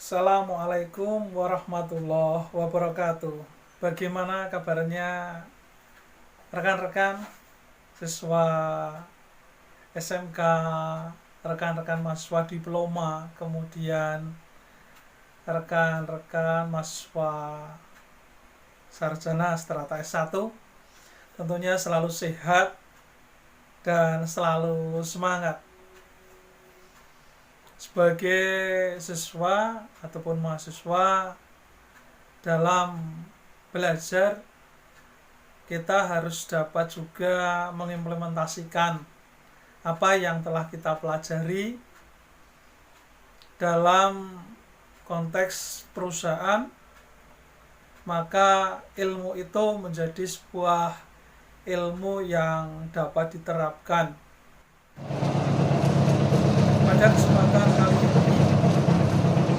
Assalamualaikum warahmatullahi wabarakatuh. Bagaimana kabarnya rekan-rekan siswa SMK, rekan-rekan mahasiswa diploma, kemudian rekan-rekan mahasiswa sarjana strata S1? Tentunya selalu sehat dan selalu semangat. Sebagai siswa ataupun mahasiswa dalam belajar, kita harus dapat juga mengimplementasikan apa yang telah kita pelajari dalam konteks perusahaan. Maka ilmu itu menjadi sebuah ilmu yang dapat diterapkan. Pada kesempatan kali ini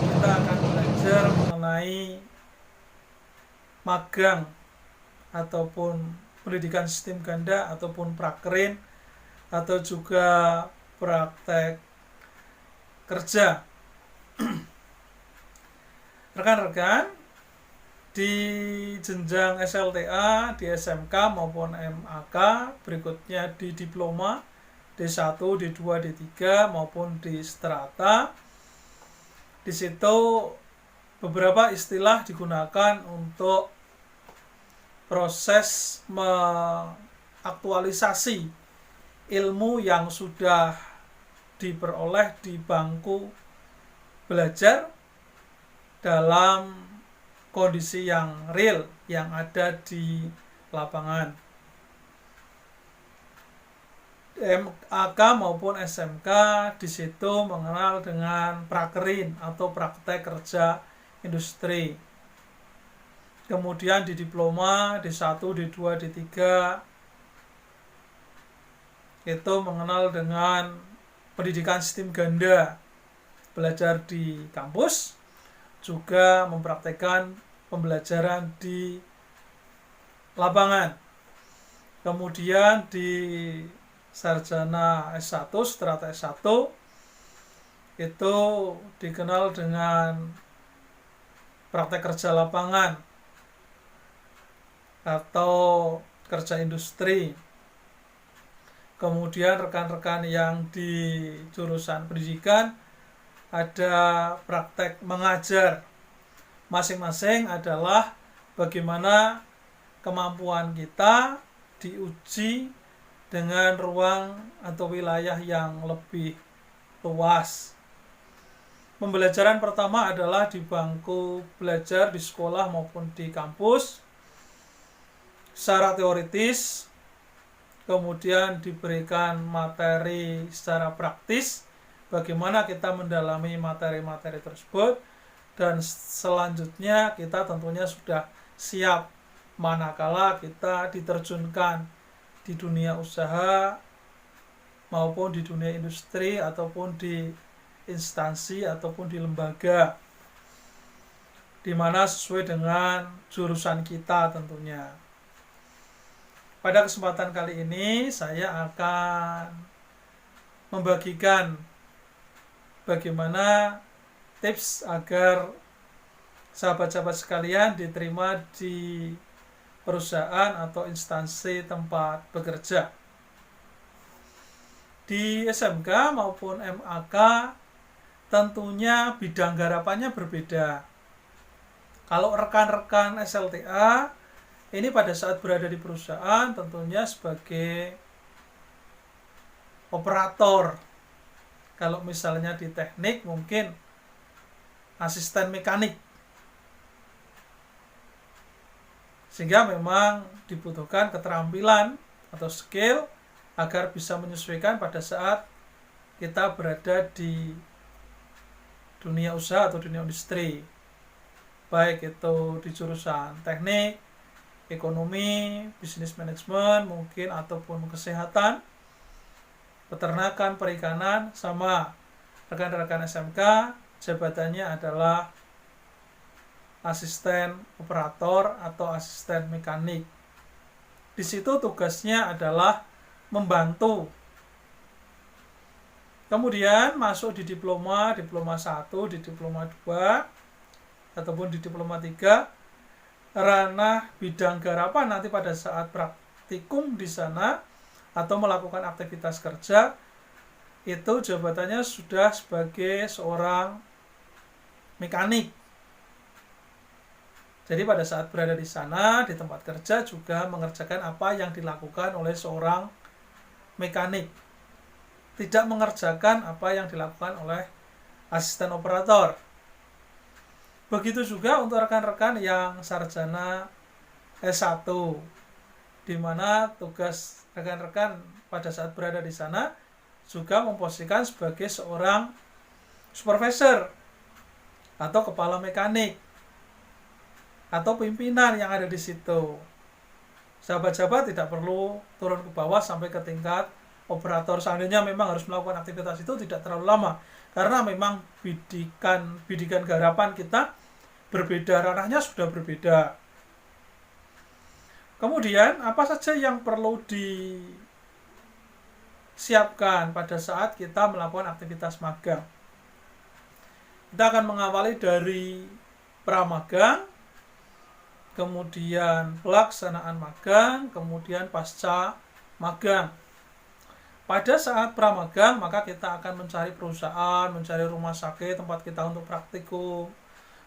kita akan belajar mengenai magang ataupun pendidikan sistem ganda ataupun prakerin atau juga praktek kerja. Rekan-rekan, di jenjang SLTA, di SMK maupun MAK, berikutnya di diploma D1, D2, D3 maupun di strata. Di situ beberapa istilah digunakan untuk proses mengaktualisasi ilmu yang sudah diperoleh di bangku belajar dalam kondisi yang real yang ada di lapangan. MAK maupun SMK di situ mengenal dengan prakerin atau praktek kerja industri. Kemudian di diploma D1, D2, D3 itu mengenal dengan pendidikan sistem ganda, belajar di kampus, juga mempraktekkan pembelajaran di lapangan. Kemudian di sarjana S1, strata S1 itu dikenal dengan praktek kerja lapangan atau kerja industri. Kemudian rekan-rekan yang di jurusan pendidikan ada praktek mengajar. Masing-masing adalah bagaimana kemampuan kita diuji dengan ruang atau wilayah yang lebih luas. Pembelajaran pertama adalah di bangku belajar di sekolah maupun di kampus secara teoritis, kemudian diberikan materi secara praktis, bagaimana kita mendalami materi-materi tersebut, dan selanjutnya kita tentunya sudah siap manakala kita diterjunkan di dunia usaha maupun di dunia industri ataupun di instansi ataupun di lembaga, di mana sesuai dengan jurusan kita tentunya. Pada kesempatan kali ini saya akan membagikan bagaimana tips agar sahabat-sahabat sekalian diterima di perusahaan atau instansi tempat bekerja. Di SMK maupun MAK tentunya bidang garapannya berbeda. Kalau rekan-rekan SLTA ini pada saat berada di perusahaan tentunya sebagai operator. Kalau misalnya di teknik mungkin asisten mekanik. Sehingga memang dibutuhkan keterampilan atau skill agar bisa menyesuaikan pada saat kita berada di dunia usaha atau dunia industri. Baik itu di jurusan teknik, ekonomi, bisnis manajemen mungkin, ataupun kesehatan, peternakan, perikanan, sama rekan-rekan SMK jabatannya adalah asisten operator atau asisten mekanik. Di situ tugasnya adalah membantu Kemudian masuk di diploma 1, di diploma 2, ataupun di diploma 3, ranah bidang garapan nanti pada saat praktikum di sana atau melakukan aktivitas kerja, itu jabatannya sudah sebagai seorang mekanik. Jadi pada saat berada di sana, di tempat kerja juga mengerjakan apa yang dilakukan oleh seorang mekanik. Tidak mengerjakan apa yang dilakukan oleh asisten operator. Begitu juga untuk rekan-rekan yang sarjana S1, di mana tugas rekan-rekan pada saat berada di sana juga memposisikan sebagai seorang supervisor atau kepala mekanik atau pimpinan yang ada di situ. Sahabat-sahabat tidak perlu turun ke bawah sampai ke tingkat operator. Seandainya memang harus melakukan aktivitas itu tidak terlalu lama, karena memang bidikan garapan kita berbeda, ranahnya sudah berbeda. Kemudian apa saja yang perlu disiapkan pada saat kita melakukan aktivitas magang? Kita akan mengawali dari pramagang, kemudian pelaksanaan magang, kemudian pasca magang. Pada saat pramagang, maka kita akan mencari perusahaan, mencari rumah sakit tempat kita untuk praktikum,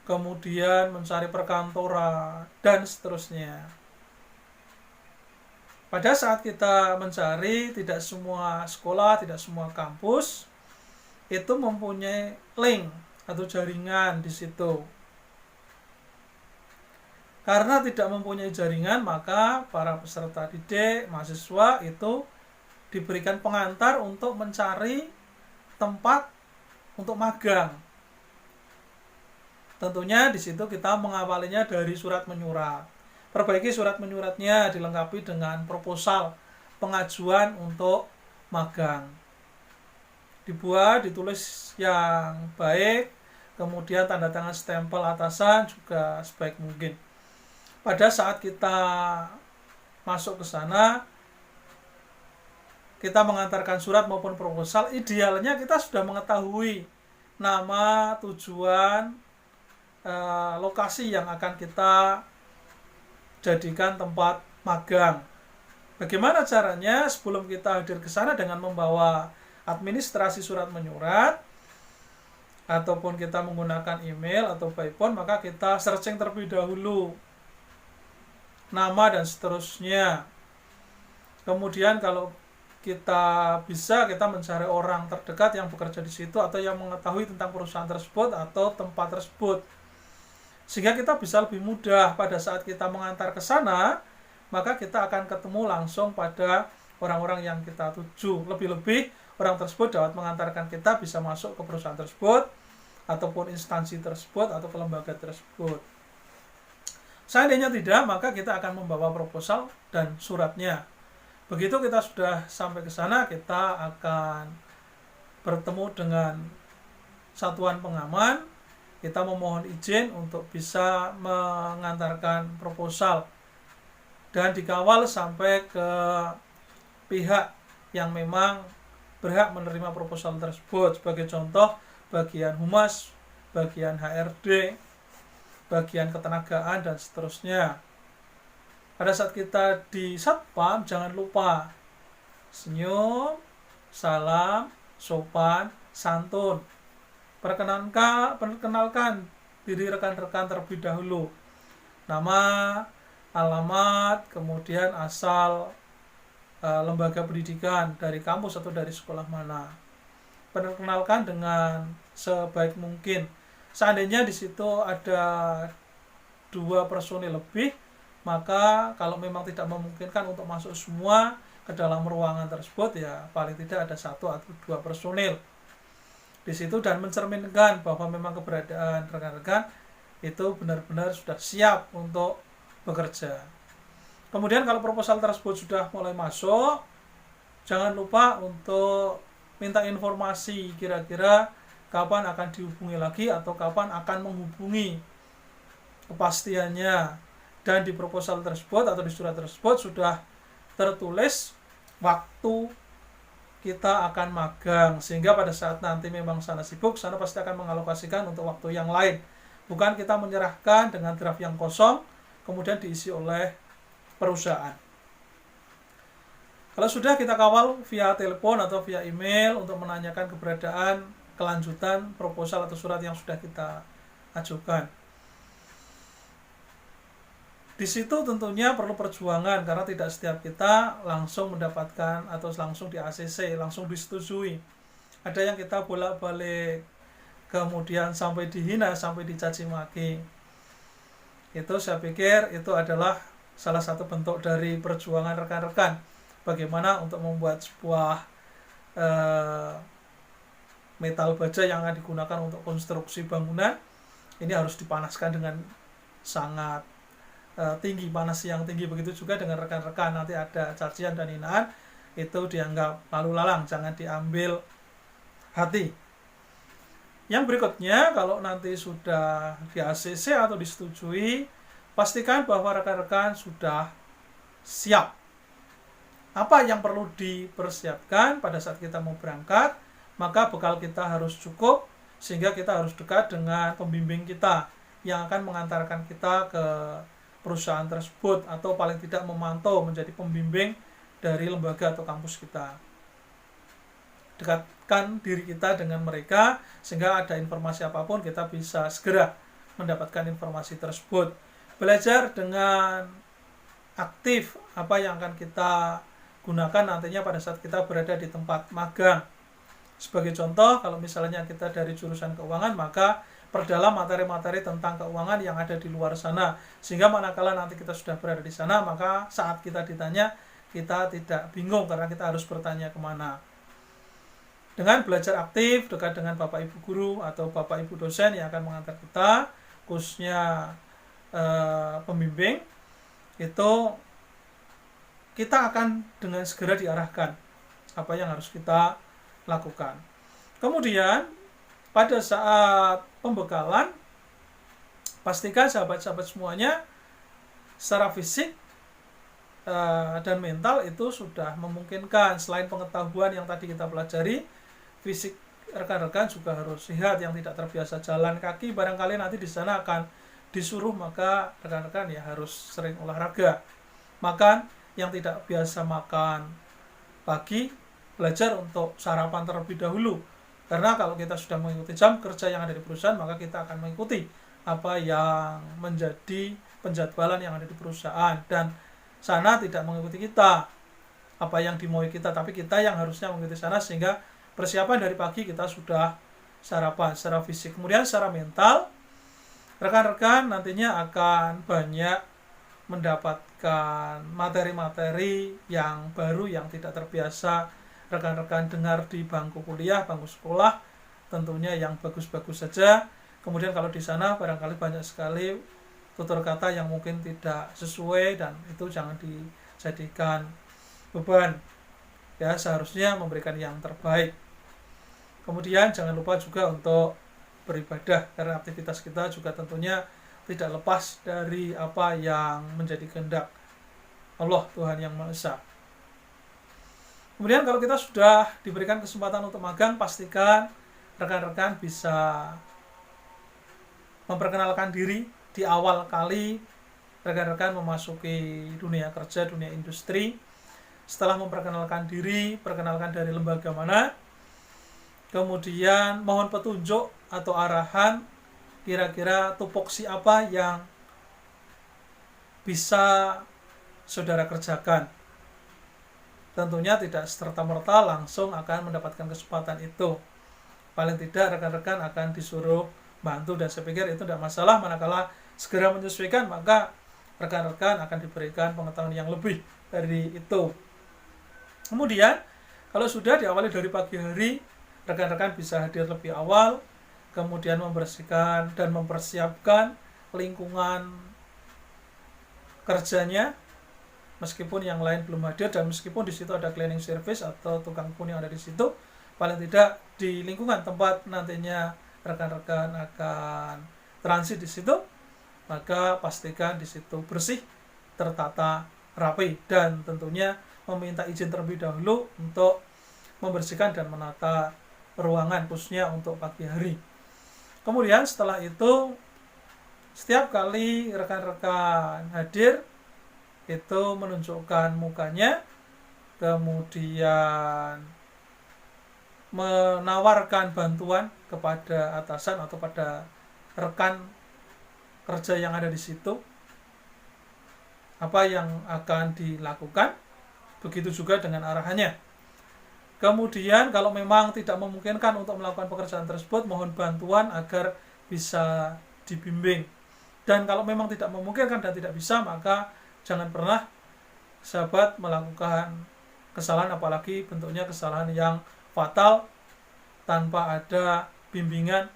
kemudian mencari perkantoran, dan seterusnya. Pada saat kita mencari, tidak semua sekolah, tidak semua kampus itu mempunyai link atau jaringan di situ. Karena tidak mempunyai jaringan, maka para peserta didik, mahasiswa itu diberikan pengantar untuk mencari tempat untuk magang. Tentunya di situ kita mengawalinya dari surat menyurat. Perbaiki surat menyuratnya, dilengkapi dengan proposal pengajuan untuk magang. Dibuat, ditulis yang baik, kemudian tanda tangan stempel atasan juga sebaik mungkin. Pada saat kita masuk ke sana, kita mengantarkan surat maupun proposal, idealnya kita sudah mengetahui nama, tujuan, lokasi yang akan kita jadikan tempat magang. Bagaimana caranya? Sebelum kita hadir ke sana dengan membawa administrasi surat menyurat, ataupun kita menggunakan email atau by phone, maka kita searching terlebih dahulu nama dan seterusnya. Kemudian kalau kita bisa, kita mencari orang terdekat yang bekerja di situ atau yang mengetahui tentang perusahaan tersebut atau tempat tersebut, sehingga kita bisa lebih mudah pada saat kita mengantar ke sana, maka kita akan ketemu langsung pada orang-orang yang kita tuju. Lebih-lebih orang tersebut dapat mengantarkan kita bisa masuk ke perusahaan tersebut ataupun instansi tersebut atau ke lembaga tersebut. Seandainya tidak, maka kita akan membawa proposal dan suratnya. Begitu kita sudah sampai ke sana, kita akan bertemu dengan satuan pengaman. Kita memohon izin untuk bisa mengantarkan proposal dan dikawal sampai ke pihak yang memang berhak menerima proposal tersebut. Sebagai contoh, bagian humas, bagian HRD, bagian ketenagaan, dan seterusnya. Pada saat kita di satpam, jangan lupa senyum, salam, sopan, santun. Perkenalkan diri rekan-rekan terlebih dahulu. Nama, alamat, kemudian asal lembaga pendidikan, dari kampus atau dari sekolah mana. Perkenalkan dengan sebaik mungkin. Seandainya di situ ada 2 personil lebih, maka kalau memang tidak memungkinkan untuk masuk semua ke dalam ruangan tersebut, ya paling tidak ada 1 atau 2 personil di situ, dan mencerminkan bahwa memang keberadaan rekan-rekan itu benar-benar sudah siap untuk bekerja. Kemudian kalau proposal tersebut sudah mulai masuk, jangan lupa untuk minta informasi kira-kira kapan akan dihubungi lagi atau kapan akan menghubungi, kepastiannya. Dan di proposal tersebut atau di surat tersebut sudah tertulis waktu kita akan magang, sehingga pada saat nanti memang sana sibuk, sana pasti akan mengalokasikan untuk waktu yang lain. Bukan kita menyerahkan dengan draft yang kosong, kemudian diisi oleh perusahaan. Kalau sudah, kita kawal via telepon atau via email untuk menanyakan keberadaan, kelanjutan proposal atau surat yang sudah kita ajukan. Di situ tentunya perlu perjuangan, karena tidak setiap kita langsung mendapatkan atau langsung di ACC, langsung disetujui. Ada yang kita bolak-balik, kemudian sampai dihina, sampai dicaci maki. Itu saya pikir itu adalah salah satu bentuk dari perjuangan rekan-rekan. Bagaimana untuk membuat sebuah metal baja yang akan digunakan untuk konstruksi bangunan, ini harus dipanaskan dengan sangat tinggi, panas yang tinggi. Begitu juga dengan rekan-rekan, nanti ada cacian dan hinaan, itu dianggap lalu lalang, jangan diambil hati. Yang berikutnya, kalau nanti sudah di ACC atau disetujui, pastikan bahwa rekan-rekan sudah siap. Apa yang perlu dipersiapkan pada saat kita mau berangkat? Maka bekal kita harus cukup, sehingga kita harus dekat dengan pembimbing kita yang akan mengantarkan kita ke perusahaan tersebut, atau paling tidak memantau menjadi pembimbing dari lembaga atau kampus kita. Dekatkan diri kita dengan mereka, sehingga ada informasi apapun kita bisa segera mendapatkan informasi tersebut. Belajar dengan aktif apa yang akan kita gunakan nantinya pada saat kita berada di tempat magang. Sebagai contoh, kalau misalnya kita dari jurusan keuangan, maka perdalam materi-materi tentang keuangan yang ada di luar sana, sehingga manakala nanti kita sudah berada di sana, maka saat kita ditanya, kita tidak bingung karena kita harus bertanya kemana. Dengan belajar aktif, dekat dengan Bapak Ibu Guru atau Bapak Ibu dosen yang akan mengantar kita, khususnya pembimbing, itu kita akan dengan segera diarahkan apa yang harus kita lakukan. Kemudian pada saat pembekalan, pastikan sahabat-sahabat semuanya secara fisik dan mental itu sudah memungkinkan. Selain pengetahuan yang tadi kita pelajari, fisik rekan-rekan juga harus sehat. Yang tidak terbiasa jalan kaki, barangkali nanti di sana akan disuruh, maka rekan-rekan ya harus sering olahraga. Makan, yang tidak biasa makan pagi, belajar untuk sarapan terlebih dahulu. Karena kalau kita sudah mengikuti jam kerja yang ada di perusahaan, maka kita akan mengikuti apa yang menjadi penjadwalan yang ada di perusahaan. Dan sana tidak mengikuti kita, apa yang dimaui kita, tapi kita yang harusnya mengikuti sana, sehingga persiapan dari pagi kita sudah sarapan secara fisik. Kemudian secara mental, rekan-rekan nantinya akan banyak mendapatkan materi-materi yang baru, yang tidak terbiasa rekan-rekan dengar di bangku kuliah, bangku sekolah, tentunya yang bagus-bagus saja. Kemudian kalau di sana barangkali banyak sekali tutur kata yang mungkin tidak sesuai, dan itu jangan dijadikan beban. Ya, seharusnya memberikan yang terbaik. Kemudian jangan lupa juga untuk beribadah, karena aktivitas kita juga tentunya tidak lepas dari apa yang menjadi kehendak Allah, Tuhan yang Maha Esa. Kemudian kalau kita sudah diberikan kesempatan untuk magang, pastikan rekan-rekan bisa memperkenalkan diri di awal kali rekan-rekan memasuki dunia kerja, dunia industri. Setelah memperkenalkan diri, perkenalkan dari lembaga mana, kemudian mohon petunjuk atau arahan, kira-kira tupoksi apa yang bisa saudara kerjakan. Tentunya tidak serta-merta langsung akan mendapatkan kesempatan itu. Paling tidak rekan-rekan akan disuruh bantu, dan saya pikir itu tidak masalah. Manakala segera menyesuaikan, maka rekan-rekan akan diberikan pengetahuan yang lebih dari itu. Kemudian kalau sudah diawali dari pagi hari, rekan-rekan bisa hadir lebih awal, kemudian membersihkan dan mempersiapkan lingkungan kerjanya, meskipun yang lain belum hadir, dan meskipun di situ ada cleaning service atau tukang pun yang ada di situ, paling tidak di lingkungan tempat nantinya rekan-rekan akan transit di situ, maka pastikan di situ bersih, tertata, rapi, dan tentunya meminta izin terlebih dahulu untuk membersihkan dan menata ruangan khususnya untuk pagi hari. Kemudian setelah itu setiap kali rekan-rekan hadir itu menunjukkan mukanya, kemudian menawarkan bantuan kepada atasan atau pada rekan kerja yang ada di situ, apa yang akan dilakukan, begitu juga dengan arahannya. Kemudian kalau memang tidak memungkinkan untuk melakukan pekerjaan tersebut, mohon bantuan agar bisa dibimbing. Dan kalau memang tidak memungkinkan dan tidak bisa, maka jangan pernah sahabat melakukan kesalahan, apalagi bentuknya kesalahan yang fatal tanpa ada bimbingan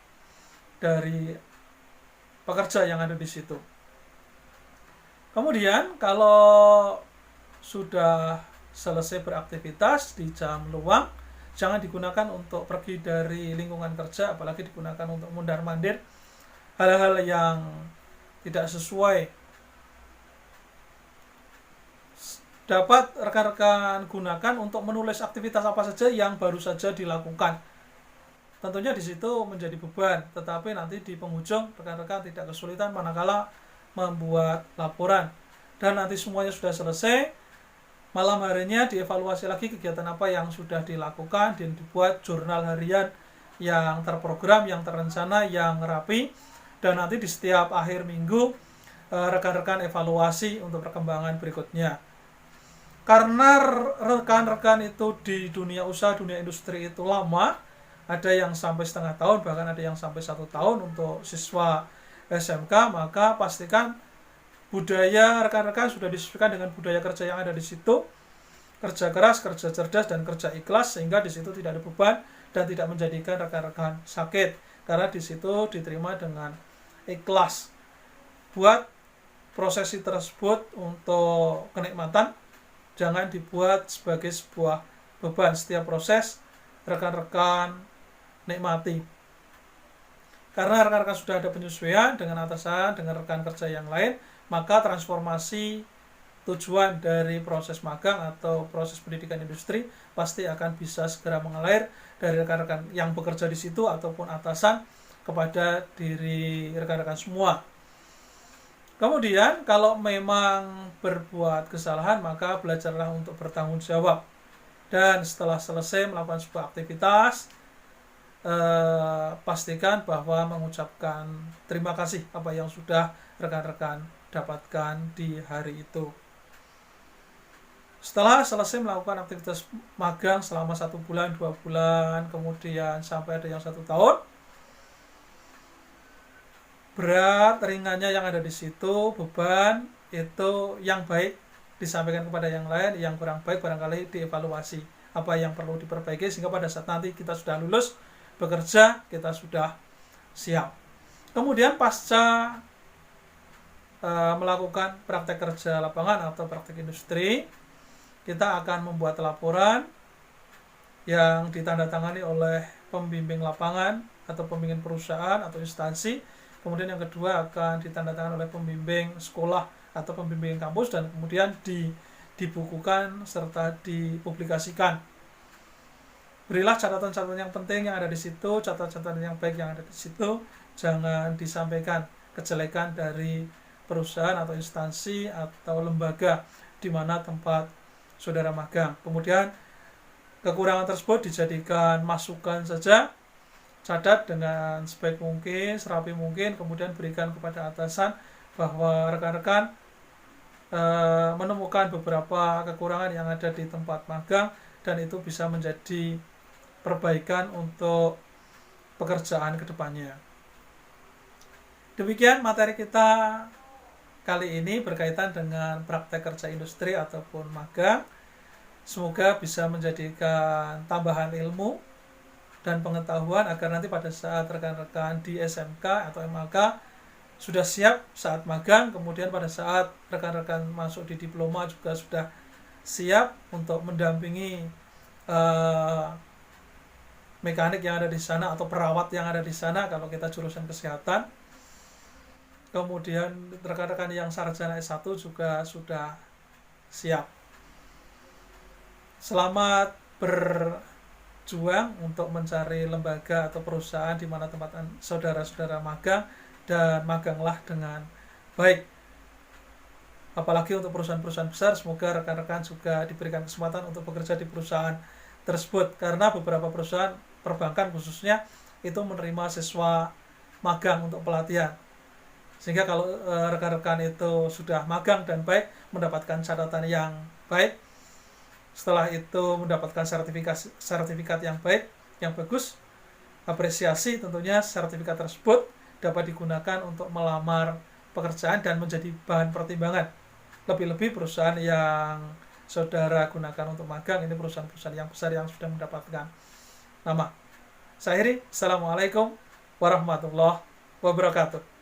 dari pekerja yang ada di situ. Kemudian kalau sudah selesai beraktivitas di jam luang, jangan digunakan untuk pergi dari lingkungan kerja, apalagi digunakan untuk mundar-mandir, hal-hal yang tidak sesuai. Dapat rekan-rekan gunakan untuk menulis aktivitas apa saja yang baru saja dilakukan. Tentunya di situ menjadi beban, tetapi nanti di penghujung rekan-rekan tidak kesulitan manakala membuat laporan. Dan nanti semuanya sudah selesai, malam harinya dievaluasi lagi kegiatan apa yang sudah dilakukan dan dibuat jurnal harian yang terprogram, yang terencana, yang rapi. Dan nanti di setiap akhir minggu rekan-rekan evaluasi untuk perkembangan berikutnya. Karena rekan-rekan itu di dunia usaha, dunia industri itu lama, ada yang sampai setengah tahun, bahkan ada yang sampai 1 tahun untuk siswa SMK, maka pastikan budaya rekan-rekan sudah disesuaikan dengan budaya kerja yang ada di situ, kerja keras, kerja cerdas, dan kerja ikhlas, sehingga di situ tidak ada beban dan tidak menjadikan rekan-rekan sakit, karena di situ diterima dengan ikhlas. Buat prosesi tersebut untuk kenikmatan, jangan dibuat sebagai sebuah beban. Setiap proses rekan-rekan nikmati, karena rekan-rekan sudah ada penyesuaian dengan atasan, dengan rekan kerja yang lain, maka transformasi tujuan dari proses magang atau proses pendidikan industri pasti akan bisa segera mengalir dari rekan-rekan yang bekerja di situ ataupun atasan kepada diri rekan-rekan semua. Kemudian kalau memang berbuat kesalahan, maka belajarlah untuk bertanggung jawab. Dan setelah selesai melakukan sebuah aktivitas, pastikan bahwa mengucapkan terima kasih apa yang sudah rekan-rekan dapatkan di hari itu. Setelah selesai melakukan aktivitas magang selama 1 bulan, 2 bulan, kemudian sampai ada yang 1 tahun, berat ringannya yang ada di situ, beban itu yang baik disampaikan kepada yang lain, yang kurang baik barangkali dievaluasi apa yang perlu diperbaiki, sehingga pada saat nanti kita sudah lulus bekerja, kita sudah siap. Kemudian pasca melakukan praktek kerja lapangan atau praktek industri, kita akan membuat laporan yang ditandatangani oleh pembimbing lapangan atau pembimbing perusahaan atau instansi. Kemudian yang kedua akan ditandatangani oleh pembimbing sekolah atau pembimbing kampus, dan kemudian dibukukan serta dipublikasikan. Berilah catatan-catatan yang penting yang ada di situ, catatan-catatan yang baik yang ada di situ. Jangan disampaikan kejelekan dari perusahaan atau instansi atau lembaga di mana tempat saudara magang. Kemudian kekurangan tersebut dijadikan masukan saja, catat dengan sebaik mungkin, serapi mungkin, kemudian berikan kepada atasan bahwa rekan-rekan menemukan beberapa kekurangan yang ada di tempat magang, dan itu bisa menjadi perbaikan untuk pekerjaan kedepannya. Demikian materi kita kali ini berkaitan dengan praktek kerja industri ataupun magang. Semoga bisa menjadikan tambahan ilmu dan pengetahuan agar nanti pada saat rekan-rekan di SMK atau MAK sudah siap saat magang, kemudian pada saat rekan-rekan masuk di diploma juga sudah siap untuk mendampingi mekanik yang ada di sana atau perawat yang ada di sana kalau kita jurusan kesehatan. Kemudian rekan-rekan yang sarjana S1 juga sudah siap. Selamat berjuang untuk mencari lembaga atau perusahaan di mana tempat saudara-saudara magang, dan maganglah dengan baik. Apalagi untuk perusahaan-perusahaan besar, semoga rekan-rekan juga diberikan kesempatan untuk bekerja di perusahaan tersebut, karena beberapa perusahaan perbankan khususnya itu menerima siswa magang untuk pelatihan. Sehingga kalau rekan-rekan itu sudah magang dan baik, mendapatkan catatan yang baik, setelah itu mendapatkan sertifikat yang baik, yang bagus, apresiasi, tentunya sertifikat tersebut dapat digunakan untuk melamar pekerjaan dan menjadi bahan pertimbangan. Lebih-lebih perusahaan yang saudara gunakan untuk magang ini perusahaan-perusahaan yang besar yang sudah mendapatkan nama. Saya akhiri. Assalamualaikum warahmatullahi wabarakatuh.